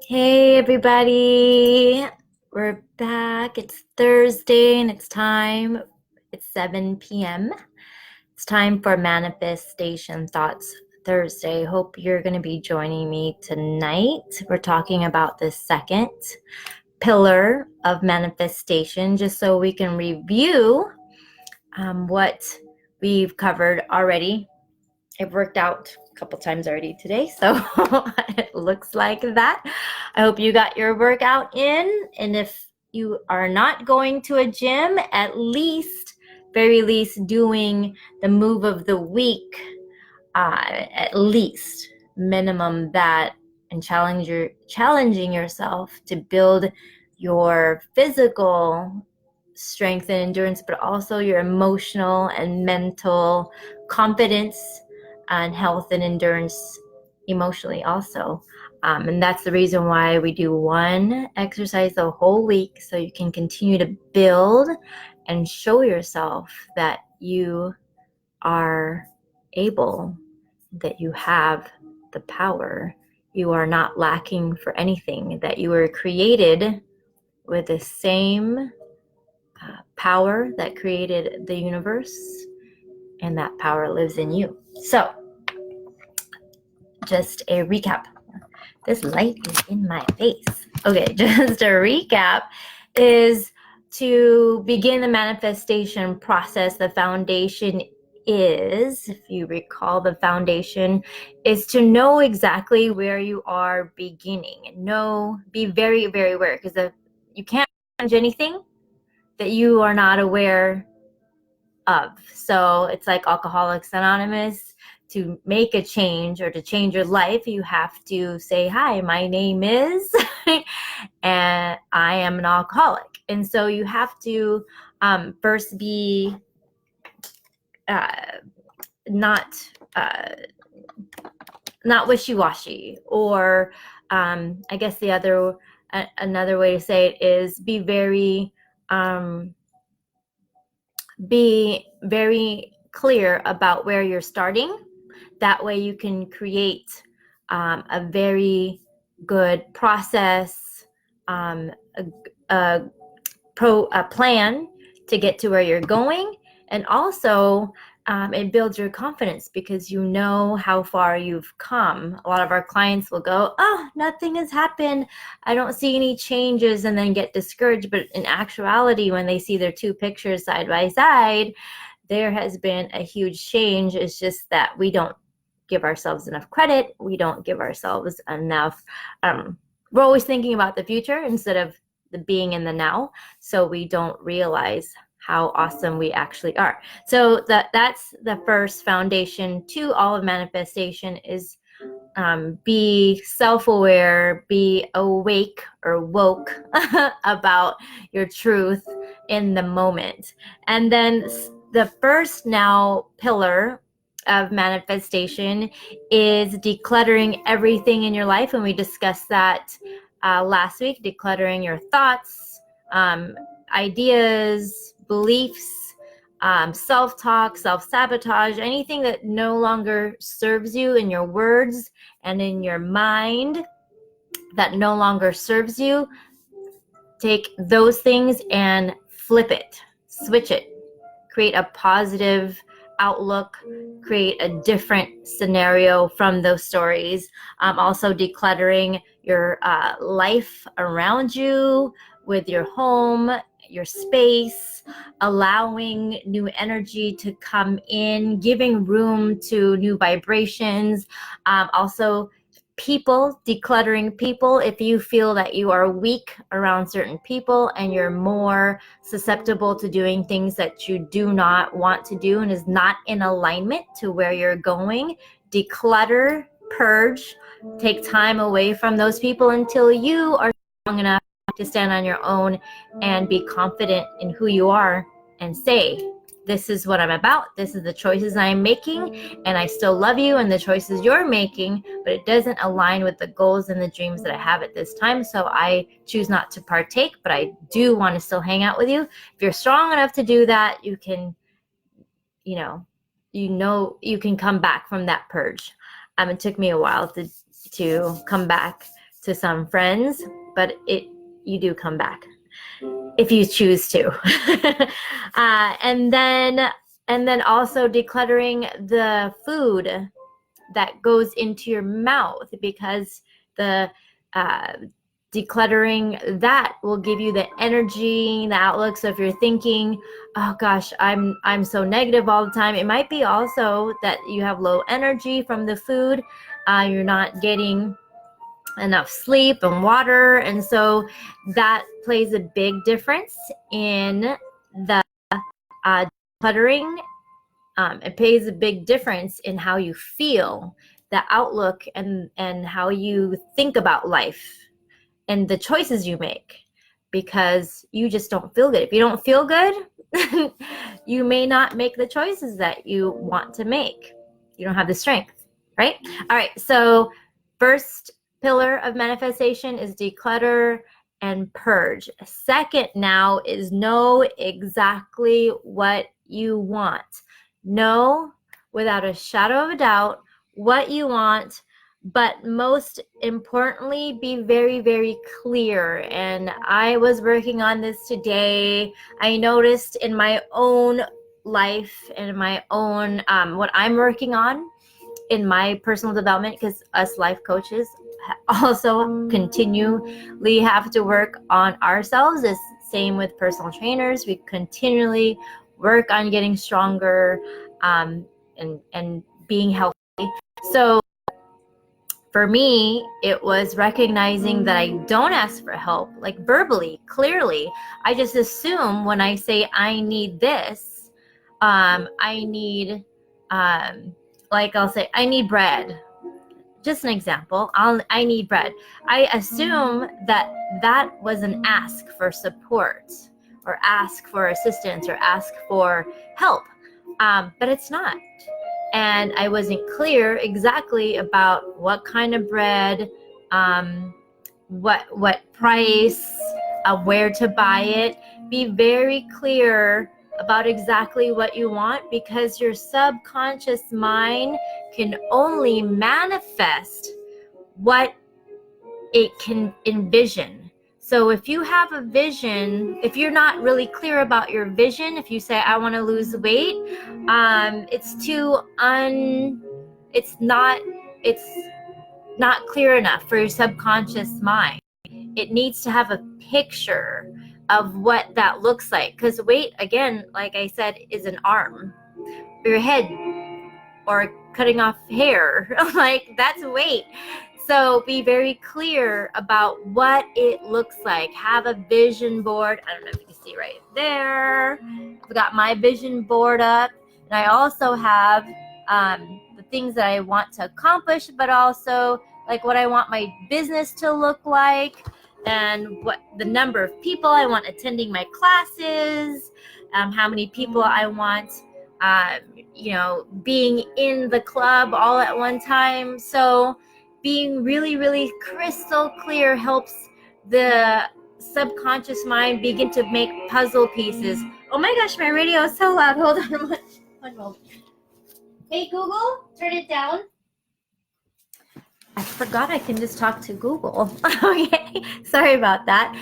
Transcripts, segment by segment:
Hey everybody, we're back. It's Thursday and it's time. It's 7 p.m. It's time for Manifestation Thoughts Thursday. Hope you're going to be joining me tonight. We're talking about the second pillar of manifestation, just so we can review what we've covered already. I've worked out a couple times already today, so it looks like that. I hope you got your workout in, and if you are not going to a gym, at least, very least, doing the move of the week, at least minimum that, and challenging yourself to build your physical strength and endurance, but also your emotional and mental confidence and health and endurance emotionally also. And that's the reason why we do one exercise the whole week, so you can continue to build and show yourself that you are able, that you have the power, you are not lacking for anything, that you were created with the same power that created the universe, and that power lives in you. So, just a recap. This light is in my face. Okay, just a recap is to begin the manifestation process. The foundation is, if you recall, the foundation is to know exactly where you are beginning. Be very, very aware, because you can't change anything that you are not aware of. So it's like Alcoholics Anonymous. To make a change or to change your life, you have to say, hi, my name is, and I am an alcoholic. And so you have to first be not wishy-washy, or I guess another way to say it is be very clear about where you're starting. That way you can create a very good process, a plan to get to where you're going. And also it builds your confidence, because you know how far you've come. A lot of our clients will go, oh, nothing has happened, I don't see any changes, and then get discouraged. But in actuality, when they see their two pictures side by side, there has been a huge change. It's just that we don't give ourselves enough credit. We don't give ourselves enough. We're always thinking about the future instead of the being in the now. So we don't realize how awesome we actually are. So that's the first foundation to all of manifestation is be self-aware, be awake or woke about your truth in the moment. And then the first now pillar of manifestation is decluttering everything in your life. And we discussed that last week. Decluttering your thoughts, ideas, beliefs, self-talk, self-sabotage, anything that no longer serves you in your words and in your mind, that no longer serves you. Take those things and flip it, switch it, create a positive outlook, create a different scenario from those stories. Also decluttering your life around you, with your home, your space, allowing new energy to come in, giving room to new vibrations. Also people, decluttering people. If you feel that you are weak around certain people and you're more susceptible to doing things that you do not want to do and is not in alignment to where you're going, declutter, purge, take time away from those people until you are strong enough to stand on your own and be confident in who you are and say, this is what I'm about, this is the choices I'm making, and I still love you and the choices you're making, but it doesn't align with the goals and the dreams that I have at this time, so I choose not to partake, but I do want to still hang out with you. If you're strong enough to do that, you can, you can come back from that purge. It took me a while to come back to some friends, but you do come back if you choose to. And then also decluttering the food that goes into your mouth, because the decluttering that will give you the energy, the outlook. So if you're thinking, oh gosh, I'm so negative all the time, it might be also that you have low energy from the food. You're not getting enough sleep and water, and so that plays a big difference in the decluttering. It plays a big difference in how you feel, the outlook, and how you think about life and the choices you make, because you just don't feel good. If you don't feel good, you may not make the choices that you want to make. You don't have the strength, right? All right, so first pillar of manifestation is declutter and purge. Second now is know exactly what you want. Know without a shadow of a doubt what you want, but most importantly, be very, very clear. And I was working on this today. I noticed in my own life and my own, what I'm working on in my personal development, because us life coaches also continually have to work on ourselves. It's same with personal trainers. We continually work on getting stronger, and being healthy. So for me, it was recognizing that I don't ask for help, like verbally, clearly. I just assume when I say I need this, I need, like I'll say, I need bread. Just an example, I need bread. I assume that was an ask for support, or ask for assistance, or ask for help, but it's not. And I wasn't clear exactly about what kind of bread, what price, where to buy it. Be very clear about exactly what you want, because your subconscious mind can only manifest what it can envision. So if you have a vision, if you're not really clear about your vision, if you say, I want to lose weight, it's not clear enough for your subconscious mind. It needs to have a picture of what that looks like, because weight, again, like I said, is an arm, or your head, or cutting off hair. Like, that's weight. So be very clear about what it looks like. Have a vision board. I don't know if you can see right there. I've got my vision board up, and I also have the things that I want to accomplish, but also like what I want my business to look like, and what the number of people I want attending my classes, how many people I want being in the club all at one time. So being really, really crystal clear helps the subconscious mind begin to make puzzle pieces. Oh my gosh, my radio is so loud. Hold on one moment. Hey Google, turn it down. I forgot I can just talk to Google. Okay, sorry about that.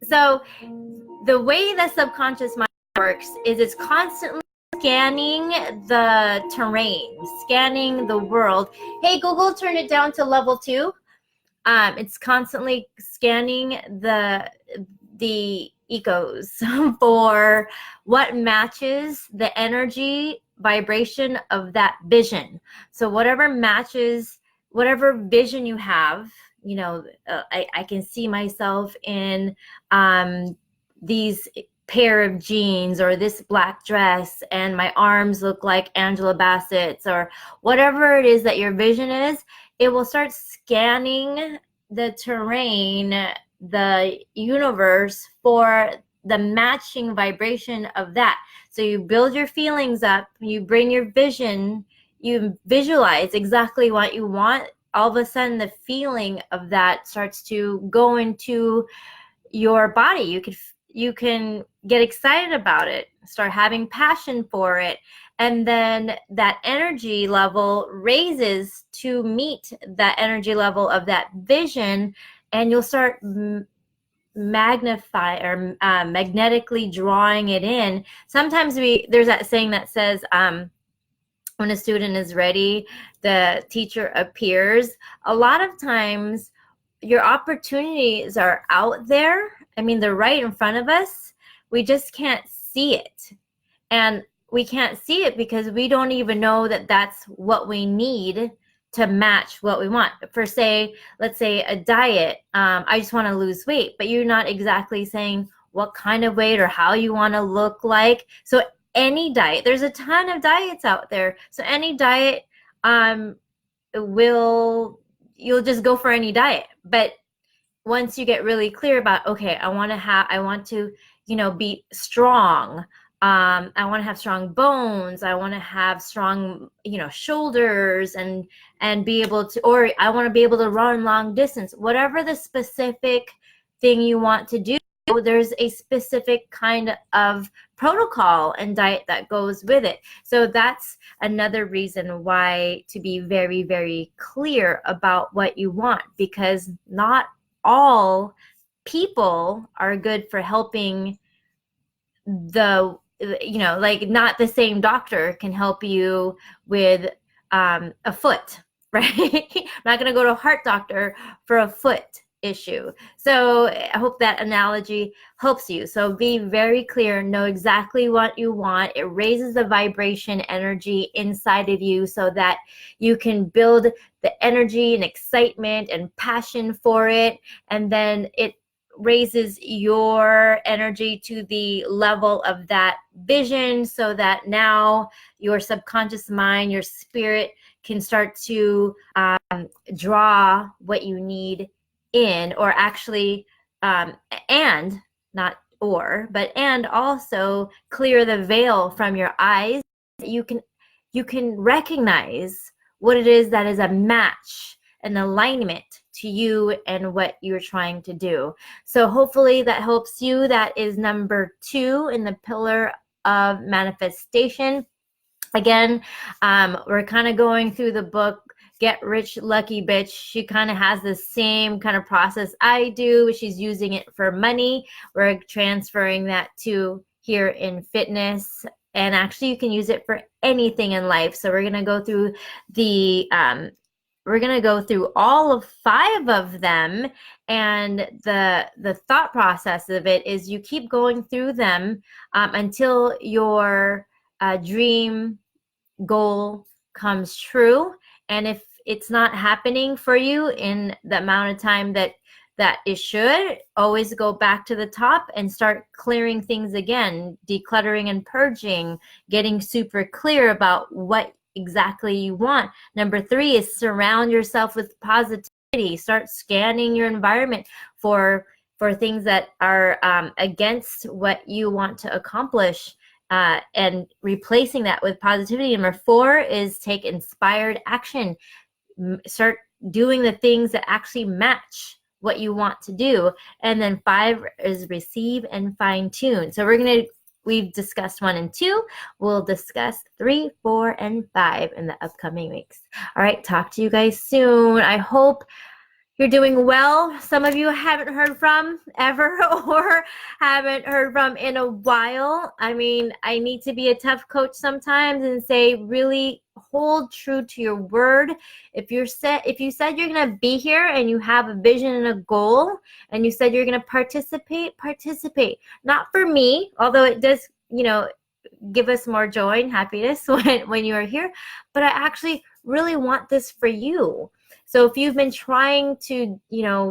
So the way the subconscious mind works is it's constantly scanning the terrain, scanning the world. Hey Google, turn it down to level 2. It's constantly scanning the ecos for what matches the energy vibration of that vision. So whatever matches whatever vision you have, I can see myself in these pair of jeans, or this black dress, and my arms look like Angela Bassett's, or whatever it is that your vision is. It will start scanning the terrain, the universe, for the matching vibration of that. So you build your feelings up, you bring your vision, you visualize exactly what you want. All of a sudden the feeling of that starts to go into your body. You can get excited about it. start having passion for it, and then that energy level raises to meet that energy level of that vision, and you'll start magnify or magnetically drawing it in. Sometimes there's that saying that says, when a student is ready, the teacher appears. A lot of times your opportunities are out there. I mean, they're right in front of us. We just can't see it. And we can't see it because we don't even know that that's what we need to match what we want. For let's say a diet, I just want to lose weight, but you're not exactly saying what kind of weight or how you want to look like. So any diet, there's a ton of diets out there. So any diet, you'll just go for any diet. But once you get really clear about, okay, I want to, be strong. I want to have strong bones. I want to have strong, shoulders and be able to, or I want to be able to run long distance. Whatever the specific thing you want to do, there's a specific kind of protocol and diet that goes with it. So that's another reason why to be very, very clear about what you want, because not all people are good for helping not the same doctor can help you with a foot, right? I'm not going to go to a heart doctor for a foot issue. So I hope that analogy helps you. So be very clear, know exactly what you want. It raises the vibration energy inside of you so that you can build the energy and excitement and passion for it. And then it raises your energy to the level of that vision so that now your subconscious mind, your spirit can start to draw what you need in, or actually and not or but and also clear the veil from your eyes. You can recognize what it is that is a match, an alignment to you and what you're trying to do. So hopefully that helps you. That is number 2 in the pillar of manifestation. Again, we're kind of going through the book Get Rich Lucky Bitch. She kind of has the same kind of process I do. She's using it for money. We're transferring that to here in fitness. And actually you can use it for anything in life. So we're going to go through all of 5 of them. And the thought process of it is you keep going through them until your dream goal comes true. And if it's not happening for you in the amount of time that it should, always go back to the top and start clearing things again, decluttering and purging, getting super clear about what exactly you want. Number 3 is surround yourself with positivity. Start scanning your environment for things that are against what you want to accomplish. And replacing that with positivity. Number 4 is take inspired action. Start doing the things that actually match what you want to do. And then 5 is receive and fine tune. So we've discussed 1 and 2. We'll discuss 3, 4, and 5 in the upcoming weeks. All right, talk to you guys soon. I hope you're doing well. Some of you I haven't heard from ever or haven't heard from in a while. I mean, I need to be a tough coach sometimes and say, really hold true to your word. If you said you're going to be here and you have a vision and a goal and you said you're going to participate. Not for me, although it does, give us more joy and happiness when you are here, but I actually really want this for you. So if you've been trying to,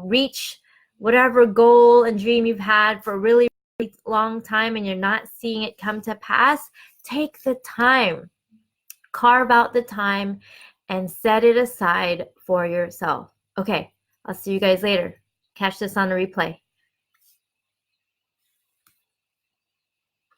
reach whatever goal and dream you've had for a really, really long time and you're not seeing it come to pass, take the time, carve out the time and set it aside for yourself. Okay, I'll see you guys later. Catch this on the replay.